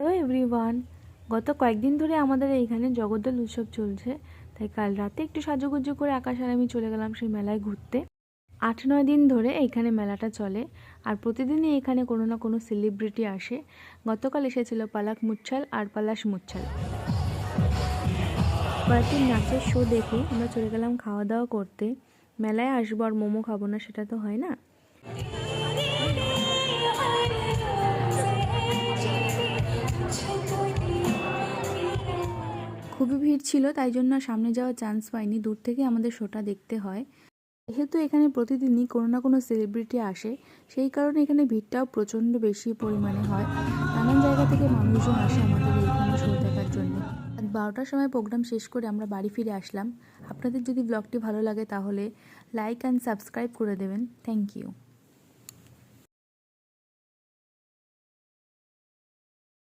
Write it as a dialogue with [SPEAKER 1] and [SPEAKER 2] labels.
[SPEAKER 1] Hello everyone, গত কয়েকদিন ধরে আমাদের এইখানে জগদ্দল উৎসব চলছে। তাই কাল রাতে একটু সাজুগুজু করে আকাশ আর আমি চলে গেলাম সেই মেলায় ঘুরতে। 8-9 দিন ধরে এইখানে মেলাটা চলে, আর প্রতিদিনই এখানে কোনো না কোনো সেলিব্রিটি আসে। গতকাল এসেছিল পালাক মুচ্ছাল আর পলাশ মুচ্ছাল। কয়েকদিন নাচের শো দেখে আমরা চলে গেলাম খাওয়া দাওয়া করতে। মেলায় আসবো আর মোমো খাবো না সেটা তো হয় না। খুবই ভিড় ছিল, তাই জন্য সামনে যাওয়ার চান্স পাইনি, দূর থেকে আমাদের শোটা দেখতে হয়। যেহেতু এখানে প্রতিদিনই কোনো না কোনো সেলিব্রিটি আসে, সেই কারণে এখানে ভিড়টাও প্রচণ্ড বেশি পরিমাণে হয়। নানান জায়গা থেকে মানুষজন আসে আমাদের এইখানে শো দেখার জন্য। রাত 12টার সময় প্রোগ্রাম শেষ করে আমরা বাড়ি ফিরে আসলাম। আপনাদের যদি ব্লগটি ভালো লাগে তাহলে লাইক অ্যান্ড সাবস্ক্রাইব করে দেবেন। Thank you.